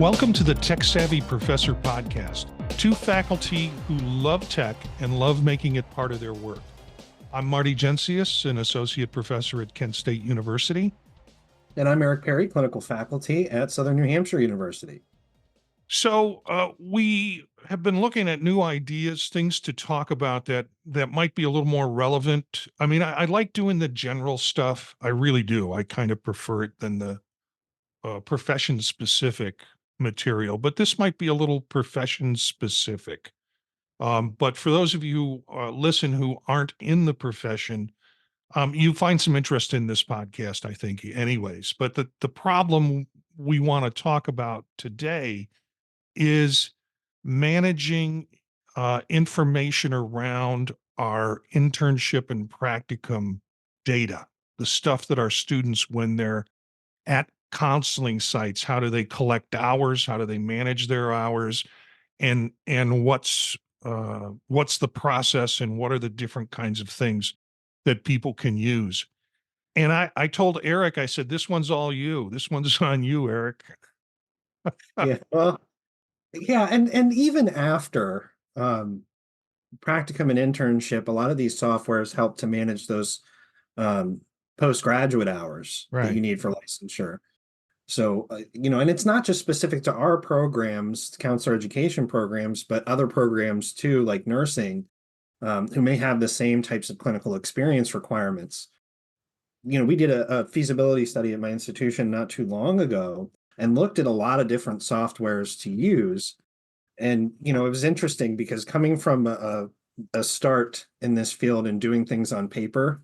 Welcome to the Tech Savvy Professor podcast, two faculty who love tech and love making it part of their work. I'm Marty, an associate professor at Kent State University. And I'm Eric Perry, clinical faculty at Southern New Hampshire University. So we have been looking at new ideas, things to talk about that might be a little more relevant. I mean, I like doing the general stuff. I really do. I kind of prefer it than the profession specific material, but this might be a little profession specific. But for those of you who listen who aren't in the profession, you find some interest in this podcast, I think, anyways. But the problem we want to talk about today is managing information around our internship and practicum data, the stuff that our students, when they're at counseling sites, how do they collect hours? How do they manage their hours? And what's the process and what are the different kinds of things that people can use? And I told Eric, I said, this one's all you. This one's on you, Eric. Yeah, well, yeah, and even after practicum and internship, a lot of these softwares help to manage those postgraduate hours that you Right. need for licensure. So, and it's not just specific to our programs, counselor education programs, but other programs too, like nursing, who may have the same types of clinical experience requirements. We did a feasibility study at my institution not too long ago and looked at a lot of different softwares to use. And, it was interesting because coming from a start in this field and doing things on paper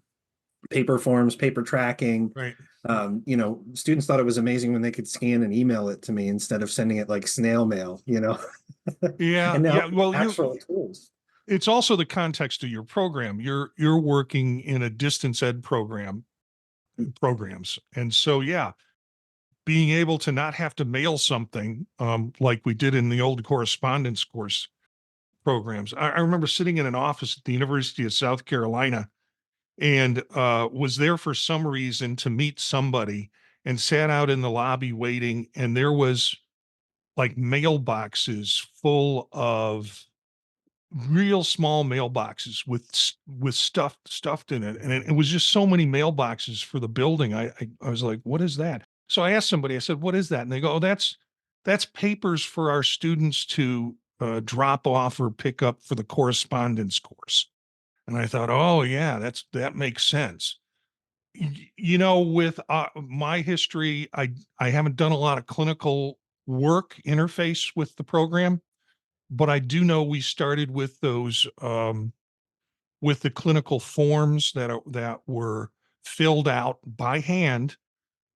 forms, paper tracking, Right. Students thought it was amazing when they could scan and email it to me instead of sending it like snail mail, Yeah. and now Yeah. Well, actual tools. it's also the context of your program. You're working in a distance ed programs. And so, yeah, being able to not have to mail something like we did in the old correspondence course programs. I remember sitting in an office at the University of South Carolina and was there for some reason to meet somebody and sat out in the lobby waiting. And there was like mailboxes full of real small mailboxes with stuff stuffed in it, and it was just so many mailboxes for the building. I was like, what is that? So I asked somebody, I said, what is that? And they go, oh, that's papers for our students to drop off or pick up for the correspondence course. And I thought, oh yeah, that makes sense. With my history, I haven't done a lot of clinical work interface with the program, but I do know we started with those with the clinical forms that were filled out by hand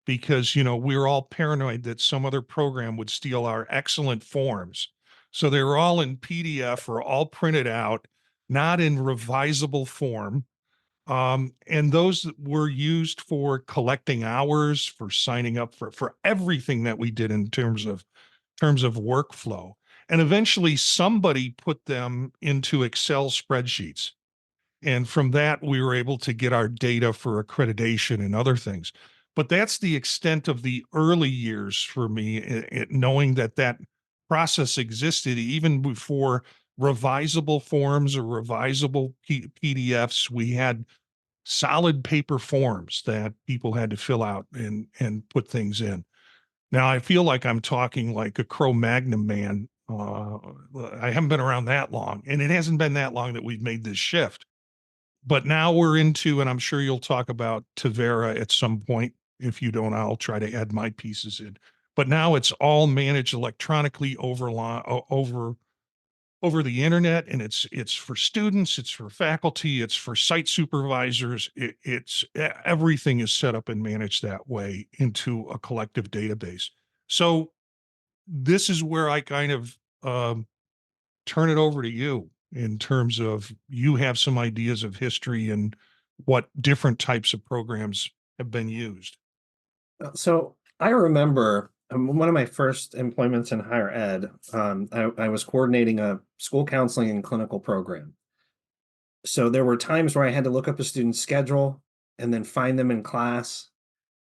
because we were all paranoid that some other program would steal our excellent forms. So they were all in PDF or all printed out, not in revisable form. And those were used for collecting hours, for signing up for everything that we did in terms of workflow. And eventually somebody put them into Excel spreadsheets. And from that, we were able to get our data for accreditation and other things. But that's the extent of the early years for me, knowing that process existed even before revisable forms or revisable PDFs. We had solid paper forms that people had to fill out and put things in. Now I feel like I'm talking like a Cro-Magnon man. I haven't been around that long, and it hasn't been that long that we've made this shift. But now we're into, and I'm sure you'll talk about Tavera at some point. If you don't, I'll try to add my pieces in. But now it's all managed electronically over the internet, and it's for students, it's for faculty, it's for site supervisors. It's everything is set up and managed that way into a collective database. So this is where I kind of turn it over to you in terms of you have some ideas of history and what different types of programs have been used. So I remember one of my first employments in higher ed. I was coordinating a school counseling and clinical program. So there were times where I had to look up a student's schedule and then find them in class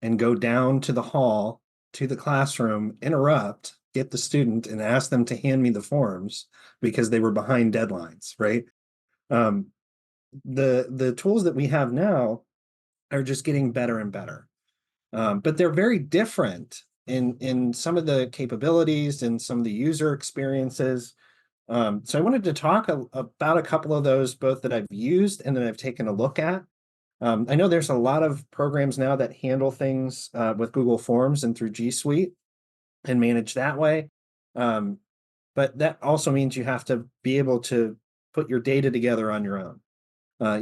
and go down to the hall to the classroom, interrupt, get the student and ask them to hand me the forms because they were behind deadlines, right? Um, the tools that we have now are just getting better and better. But they're very different in some of the capabilities and some of the user experiences. So I wanted to talk about a couple of those, both that I've used and that I've taken a look at. I know there's a lot of programs now that handle things with Google Forms and through G Suite and manage that way. Um, but that also means you have to be able to put your data together on your own.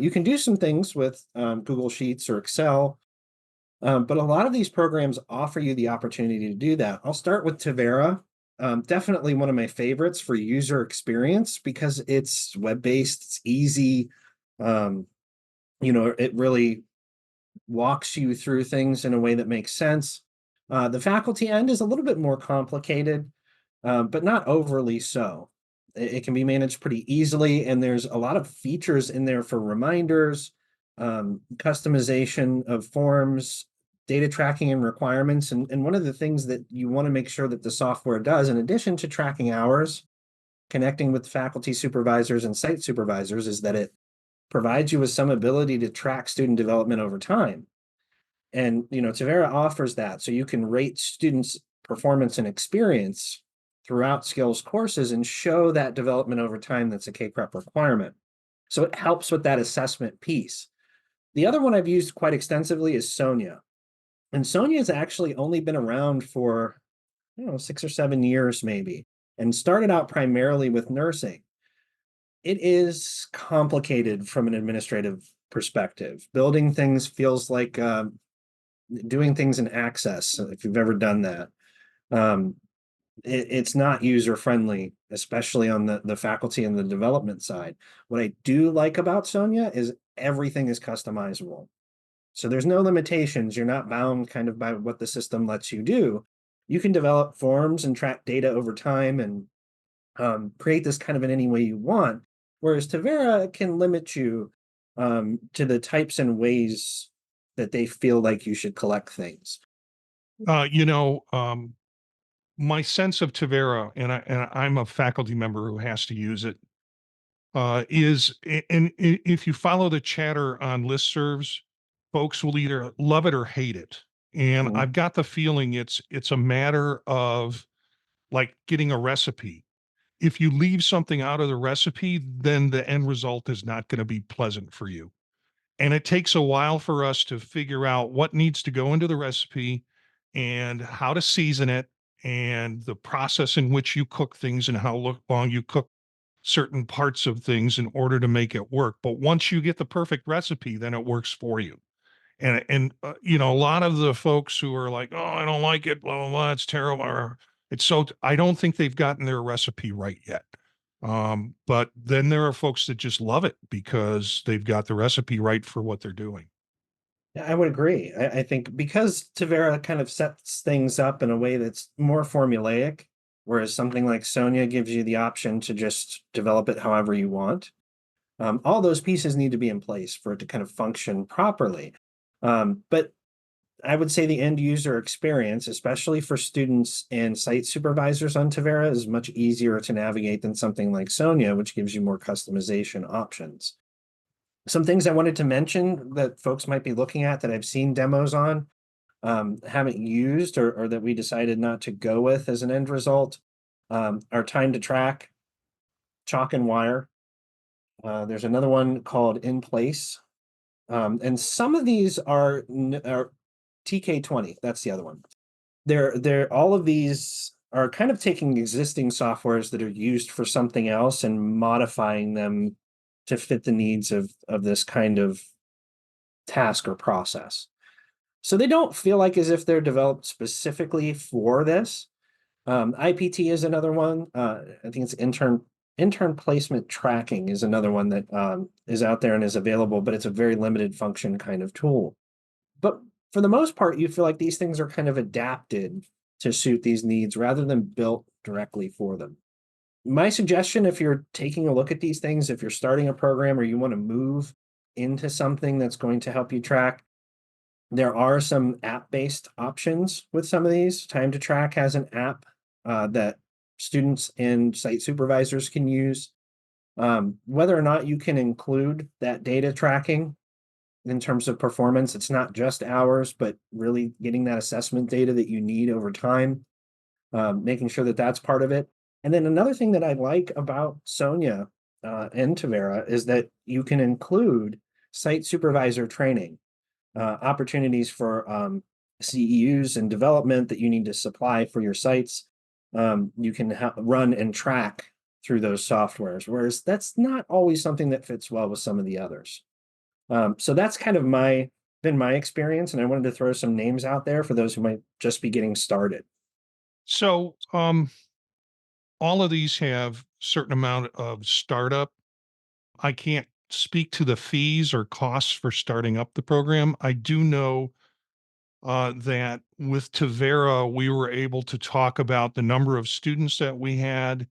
You can do some things with Google Sheets or Excel, but a lot of these programs offer you the opportunity to do that. I'll start with Tavera. Definitely one of my favorites for user experience because it's web-based, it's easy. Um, it really walks you through things in a way that makes sense. The faculty end is a little bit more complicated, but not overly so. It can be managed pretty easily, and there's a lot of features in there for reminders, customization of forms, data tracking and requirements. And one of the things that you want to make sure that the software does, in addition to tracking hours, connecting with faculty supervisors and site supervisors, is that it provides you with some ability to track student development over time. And Tavera offers that, so you can rate students' performance and experience throughout skills courses and show that development over time that's a K-Prep requirement. So it helps with that assessment piece. The other one I've used quite extensively is Sonia. And Sonia has actually only been around for, 6 or 7 years maybe, and started out primarily with nursing. It is complicated from an administrative perspective. Building things feels like doing things in Access, if you've ever done that. Um, it's not user friendly, especially on the faculty and the development side. What I do like about Sonia is everything is customizable. So there's no limitations. You're not bound kind of by what the system lets you do. You can develop forms and track data over time and create this kind of in any way you want. Whereas Tavera can limit you to the types and ways that they feel like you should collect things. Uh, you know, um, my sense of Tavera, and I'm a faculty member who has to use it, if you follow the chatter on listservs, folks will either love it or hate it. And Mhm. I've got the feeling it's a matter of like getting a recipe. If you leave something out of the recipe, then the end result is not going to be pleasant for you. And it takes a while for us to figure out what needs to go into the recipe and how to season it and the process in which you cook things and how long you cook certain parts of things in order to make it work. But once you get the perfect recipe, then it works for you. A lot of the folks who are like, "Oh, I don't like it, blah blah blah, it's terrible," or it's so. I don't think they've gotten their recipe right yet. But then there are folks that just love it because they've got the recipe right for what they're doing. Yeah, I would agree. I think because Tavera kind of sets things up in a way that's more formulaic, whereas something like Sonia gives you the option to just develop it however you want. All those pieces need to be in place for it to kind of function properly. But I would say the end user experience, especially for students and site supervisors on Tavera, is much easier to navigate than something like Sonia, which gives you more customization options. Some things I wanted to mention that folks might be looking at that I've seen demos on, haven't used or that we decided not to go with as an end result, are time to track, chalk and wire. There's another one called In Place. And some of these are TK20. That's the other one. They're all of these are kind of taking existing softwares that are used for something else and modifying them to fit the needs of this kind of task or process. So they don't feel like as if they're developed specifically for this. IPT is another one. I think it's intern placement tracking is another one that is out there and is available, but it's a very limited function kind of tool. But for the most part, you feel like these things are kind of adapted to suit these needs rather than built directly for them. My suggestion, if you're taking a look at these things, if you're starting a program or you want to move into something that's going to help you track, there are some app-based options with some of these. Time to Track has an app that students and site supervisors can use. Whether or not you can include that data tracking in terms of performance, it's not just hours, but really getting that assessment data that you need over time, making sure that that's part of it. And then another thing that I like about Sonia and Tavera is that you can include site supervisor training, opportunities for CEUs and development that you need to supply for your sites. You can run and track through those softwares, whereas that's not always something that fits well with some of the others. So that's kind of been my experience, and I wanted to throw some names out there for those who might just be getting started. So, all of these have certain amount of startup. I can't speak to the fees or costs for starting up the program. I do know that with Tavera, we were able to talk about the number of students that we had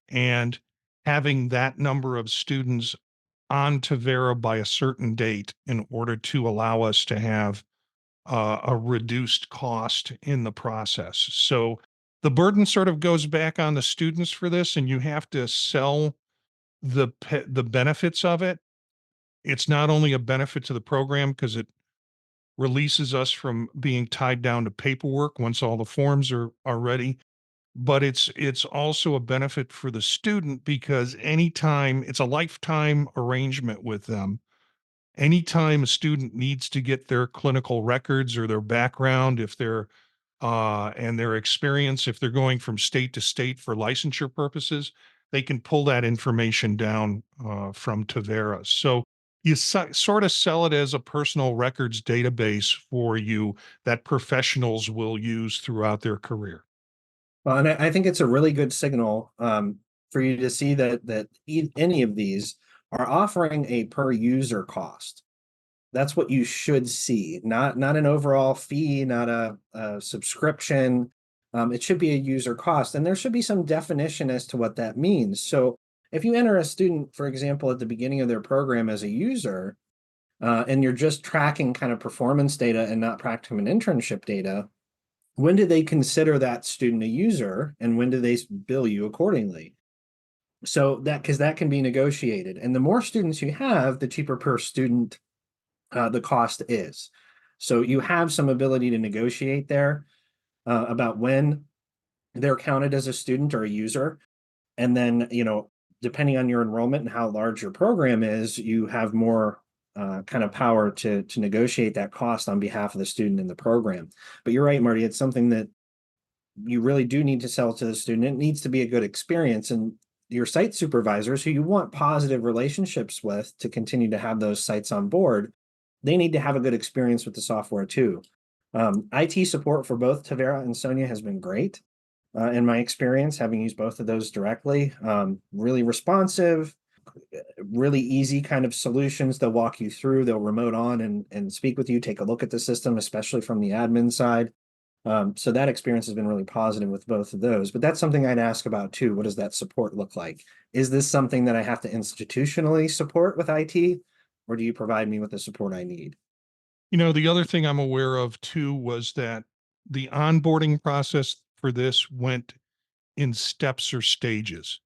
and having that number of students on Tavera by a certain date in order to allow us to have a reduced cost in the process. So the burden sort of goes back on the students for this, and you have to sell the benefits of it. It's not only a benefit to the program because it releases us from being tied down to paperwork once all the forms are ready, but it's also a benefit for the student because anytime it's a lifetime arrangement with them. Anytime a student needs to get their clinical records or their background, if they're and their experience, if they're going from state to state for licensure purposes, they can pull that information down from Tavera. So you sort of sell it as a personal records database for you that professionals will use throughout their career. Well, and I think it's a really good signal for you to see that any of these are offering a per user cost. That's what you should see, not an overall fee, not a subscription. It should be a user cost, and there should be some definition as to what that means. So if you enter a student, for example, at the beginning of their program as a user, and you're just tracking kind of performance data and not practicum and internship data, when do they consider that student a user, and when do they bill you accordingly? So that, because that can be negotiated, and the more students you have, the cheaper per student the cost is. So you have some ability to negotiate there about when they're counted as a student or a user. And then, depending on your enrollment and how large your program is, you have more kind of power to negotiate that cost on behalf of the student in the program. But you're right, Marty, it's something that you really do need to sell to the student. It needs to be a good experience. And your site supervisors, who you want positive relationships with to continue to have those sites on board, they need to have a good experience with the software too. IT support for both Tavera and Sonia has been great in my experience, having used both of those directly. Really responsive, really easy kind of solutions. They'll walk you through, they'll remote on and speak with you, take a look at the system, especially from the admin side. So that experience has been really positive with both of those. But that's something I'd ask about too. What does that support look like? Is this something that I have to institutionally support with IT, or do you provide me with the support I need? The other thing I'm aware of too was that the onboarding process for this went in steps or stages.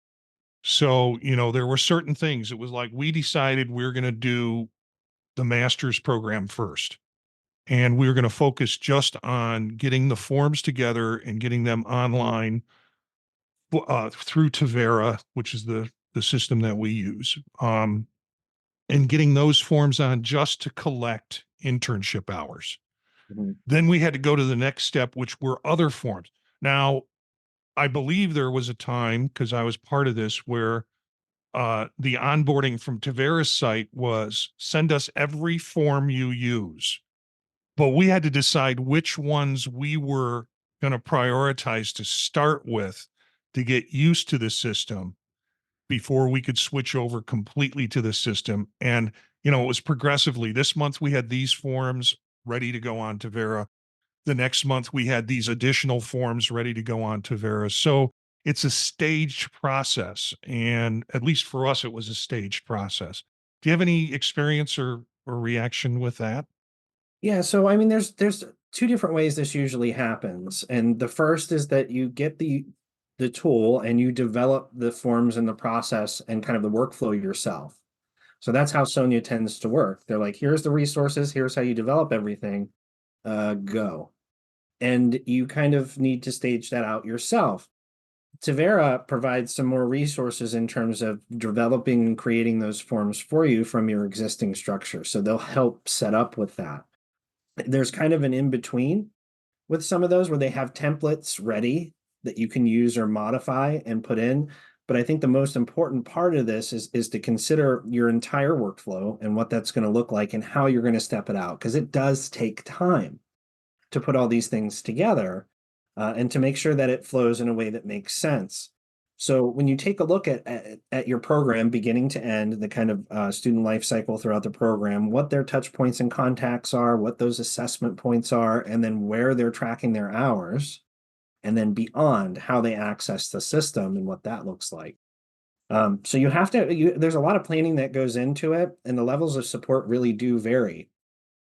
So, there were certain things. It was like we decided we are going to do the master's program first. And we were going to focus just on getting the forms together and getting them online through Tavera, which is the system that we use, and getting those forms on just to collect internship hours. Mhm. Then we had to go to the next step, which were other forms. Now, I believe there was a time, because I was part of this, where the onboarding from Tavera's site was send us every form you use. But we had to decide which ones we were going to prioritize to start with to get used to the system before we could switch over completely to the system. And, it was progressively. This month we had these forms ready to go on Tavera. The next month we had these additional forms ready to go on Tavera. So it's a staged process. And at least for us, it was a staged process. Do you have any experience or reaction with that? Yeah, so I mean, there's two different ways this usually happens, and the first is that you get the tool and you develop the forms and the process and kind of the workflow yourself. So that's how Sonia tends to work. They're like, here's the resources, here's how you develop everything, go. And you kind of need to stage that out yourself. Tavera provides some more resources in terms of developing and creating those forms for you from your existing structure. So they'll help set up with that. There's kind of an in between with some of those where they have templates ready that you can use or modify and put in. But I think the most important part of this is to consider your entire workflow and what that's going to look like and how you're going to step it out, because it does take time to put all these things together and to make sure that it flows in a way that makes sense. So when you take a look at your program beginning to end, the kind of student life cycle throughout the program, what their touch points and contacts are, what those assessment points are, and then where they're tracking their hours, and then beyond how they access the system and what that looks like. So you have to, there's a lot of planning that goes into it, and the levels of support really do vary.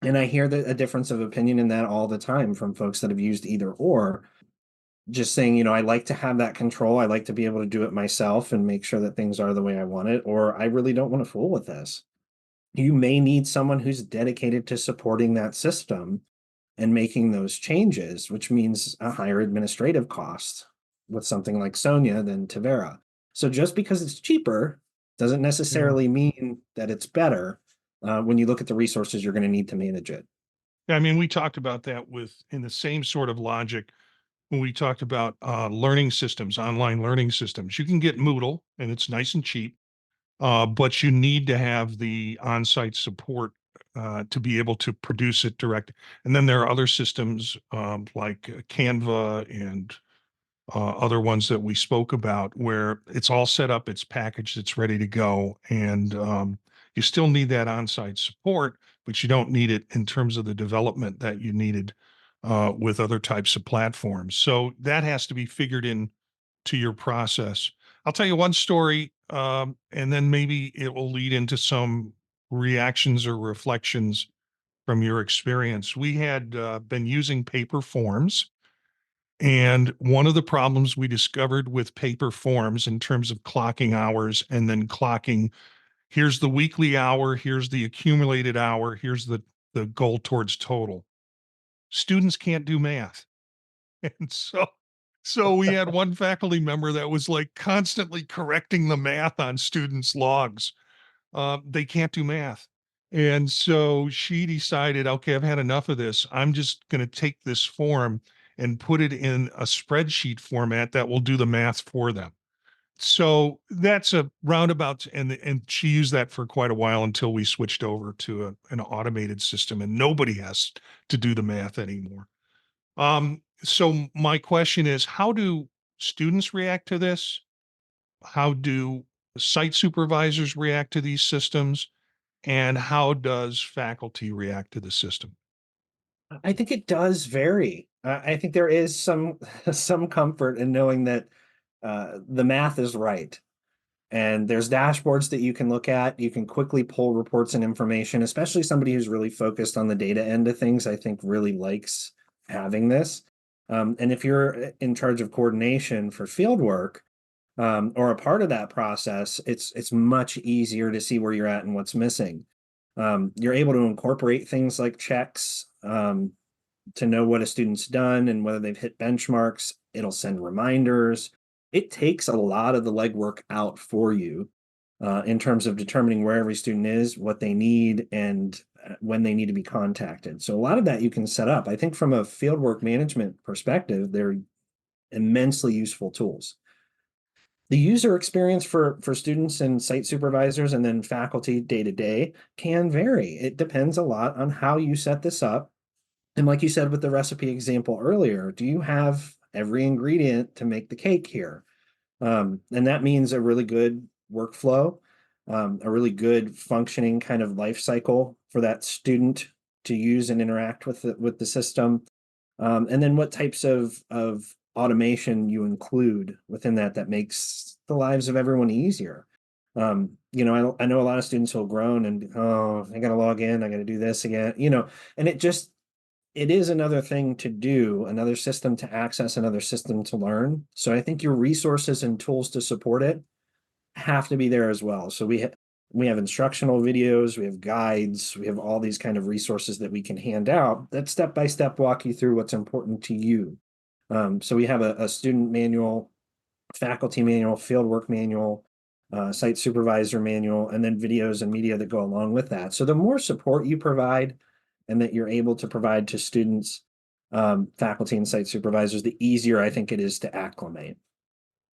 And I hear a difference of opinion in that all the time from folks that have used either or, just saying, I like to have that control. I like to be able to do it myself and make sure that things are the way I want it, or I really don't want to fool with this. You may need someone who's dedicated to supporting that system and making those changes, which means a higher administrative cost with something like Sonia than Tavera. So just because it's cheaper doesn't Yeah. necessarily mean that it's better when you look at the resources you're going to need to manage it. I mean, we talked about that with in the same sort of logic when we talked about learning systems, online learning systems. You can get Moodle and it's nice and cheap, but you need to have the on-site support to be able to produce it direct. And then there are other systems like Canva and other ones that we spoke about where it's all set up, it's packaged, it's ready to go. And you still need that on-site support, but you don't need it in terms of the development that you needed with other types of platforms. So that has to be figured in to your process. I'll tell you one story, and then maybe it will lead into some reactions or reflections from your experience. We had been using paper forms, and one of the problems we discovered with paper forms in terms of clocking hours and then clocking, here's the weekly hour, here's the accumulated hour, here's the goal towards total. Students can't do math. And so we had one faculty member that was like constantly correcting the math on students' logs. They can't do math. And so she decided, okay, I've had enough of this. I'm just going to take this form and put it in a spreadsheet format that will do the math for them. So that's a roundabout, and she used that for quite a while until we switched over to an automated system, and nobody has to do the math anymore. So my question is, how do students react to this? How do site supervisors react to these systems? And how does faculty react to the system? I think it does vary. I think there is some some comfort in knowing that the math is right. And there's dashboards that you can look at. You can quickly pull reports and information, especially somebody who's really focused on the data end of things, I think really likes having this. And if you're in charge of coordination for field work or a part of that process, it's much easier to see where you're at and what's missing. You're able to incorporate things like checks to know what a student's done and whether they've hit benchmarks. It'll send reminders. It takes a lot of the legwork out for you in terms of determining where every student is, what they need, and when they need to be contacted. So a lot of that you can set up. I think from a fieldwork management perspective, they're immensely useful tools. The user experience for students and site supervisors and then faculty day to day can vary. It depends a lot on how you set this up. And like you said with the recipe example earlier, do you have every ingredient to make the cake here? And that means a really good workflow, a really good functioning kind of life cycle for that student to use and interact with the system. And then what types of automation you include within that makes the lives of everyone easier. I know a lot of students will groan and, oh, I got to log in, I got to do this again, and it just it is another thing to do, another system to access, another system to learn. So I think your resources and tools to support it have to be there as well. So we have instructional videos, we have guides, we have all these kind of resources that we can hand out that step by step walk you through what's important to you. So we have a student manual, faculty manual, fieldwork manual, site supervisor manual, and then videos and media that go along with that. So the more support you provide and that you're able to provide to students, faculty and site supervisors, the easier I think it is to acclimate.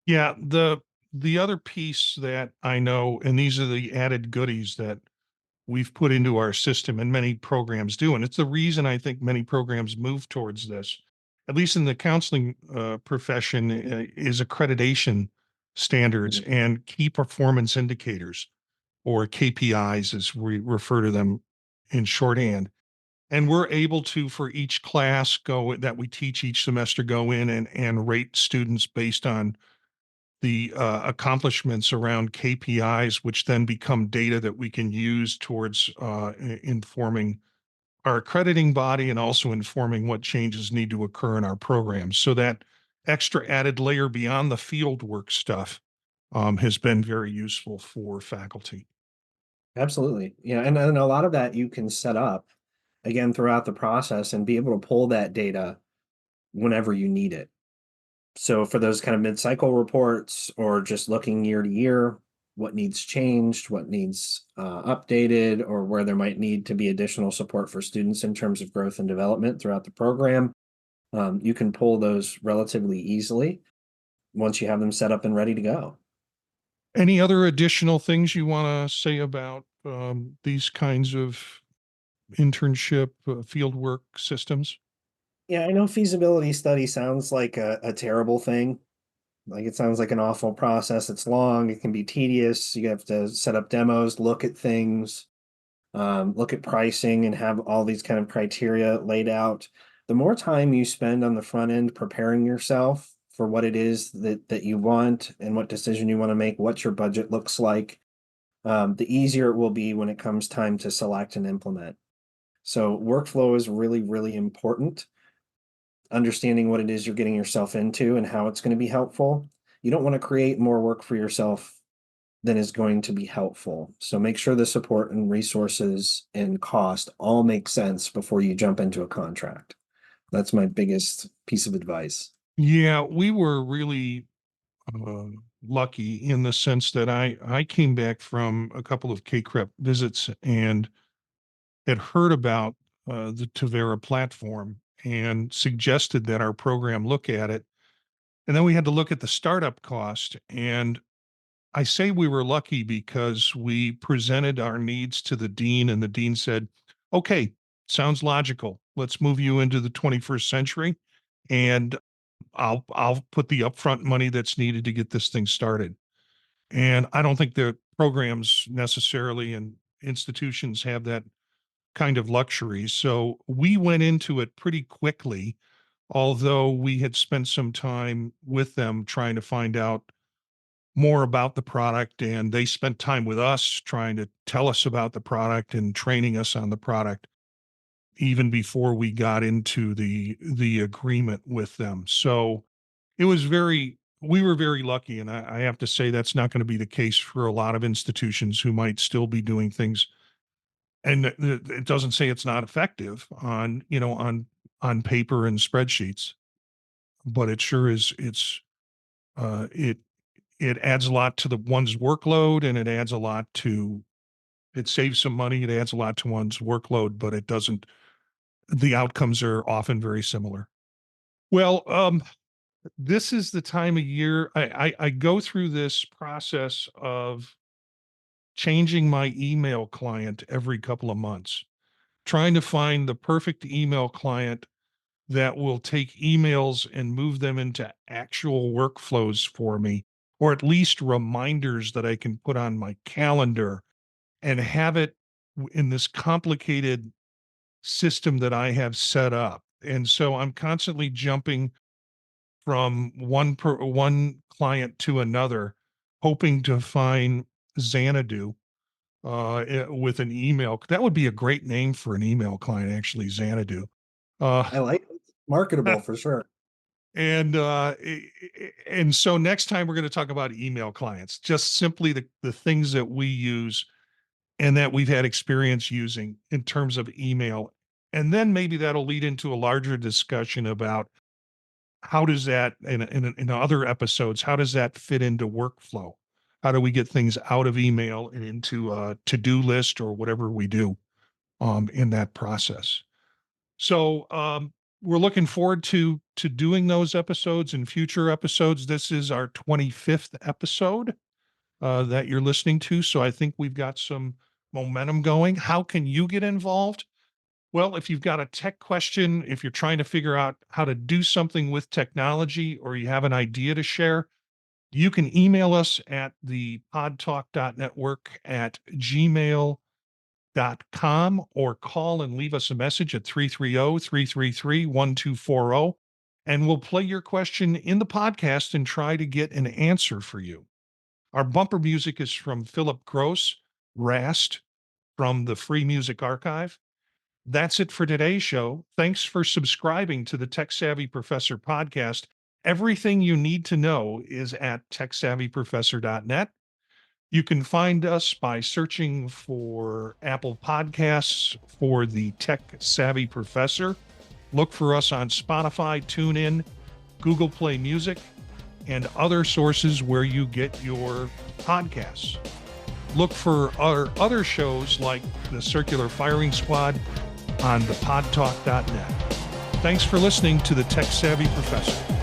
Yeah, the other piece that I know, and these are the added goodies that we've put into our system and many programs do, and it's the reason I think many programs move towards this, at least in the counseling profession, is accreditation standards Mhm. and key performance indicators, or KPIs as we refer to them in shorthand. And we're able to, for each class go that we teach each semester, go in and rate students based on the accomplishments around KPIs, which then become data that we can use towards informing our accrediting body and also informing what changes need to occur in our programs. So that extra added layer beyond the field work stuff has been very useful for faculty. Absolutely. Yeah. And a lot of that you can set up again throughout the process and be able to pull that data whenever you need it. So for those kind of mid-cycle reports or just looking year to year, what needs changed, what needs updated, or where there might need to be additional support for students in terms of growth and development throughout the program, you can pull those relatively easily once you have them set up and ready to go. Any other additional things you want to say about these kinds of internship field work systems? Yeah, I know feasibility study sounds like a terrible thing. Like it sounds like an awful process. It's long, it can be tedious. You have to set up demos, look at things, look at pricing, and have all these kind of criteria laid out. The more time you spend on the front end preparing yourself for what it is that you want and what decision you want to make, what your budget looks like, the easier it will be when it comes time to select and implement. So workflow is really, really important. Understanding what it is you're getting yourself into and how it's going to be helpful. You don't want to create more work for yourself than is going to be helpful. So make sure the support and resources and cost all make sense before you jump into a contract. That's my biggest piece of advice. Yeah, we were really uh, lucky in the sense that I came back from a couple of K-CREP visits and had heard about the Tavera platform and suggested that our program look at it. And then we had to look at the startup cost. And I say we were lucky because we presented our needs to the dean, and the dean said, "Okay, sounds logical. Let's move you into the 21st century, and I'll put the upfront money that's needed to get this thing started." And I don't think the programs necessarily and institutions have that kind of luxury. So we went into it pretty quickly, although we had spent some time with them trying to find out more about the product. And they spent time with us trying to tell us about the product and training us on the product even before we got into the agreement with them. So it was very we were very lucky, and I have to say that's not going to be the case for a lot of institutions who might still be doing things. And it doesn't say it's not effective on on paper and spreadsheets, but it sure is. It it adds a lot to the one's workload, and it adds a lot to it saves some money. It adds a lot to one's workload, but it doesn't. The outcomes are often very similar. Well, this is the time of year I go through this process of changing my email client every couple of months, trying to find the perfect email client that will take emails and move them into actual workflows for me, or at least reminders that I can put on my calendar and have it in this complicated system that I have set up. And so I'm constantly jumping from one client to another, hoping to find Xanadu with an email. That would be a great name for an email client, actually, Xanadu. I like it. Marketable for sure. And so next time we're going to talk about email clients, just simply the things that we use and that we've had experience using in terms of email. And then maybe that'll lead into a larger discussion about how does that in other episodes, how does that fit into workflow? How do we get things out of email and into a to-do list or whatever we do in that process? So we're looking forward to doing those episodes in future episodes. This is our 25th episode that you're listening to. So I think we've got some momentum going. How can you get involved? Well, if you've got a tech question, if you're trying to figure out how to do something with technology, or you have an idea to share, you can email us at the podtalk.network@gmail.com or call and leave us a message at 330-333-1240. And we'll play your question in the podcast and try to get an answer for you. Our bumper music is from Philip Gross, Rast, from the Free Music Archive. That's it for today's show. Thanks for subscribing to the Tech Savvy Professor podcast. Everything you need to know is at techsavvyprofessor.net. You can find us by searching for Apple Podcasts for the Tech Savvy Professor. Look for us on Spotify, TuneIn, Google Play Music, and other sources where you get your podcasts. Look for our other shows like the Circular Firing Squad on thepodtalk.net. Thanks for listening to the Tech Savvy Professor.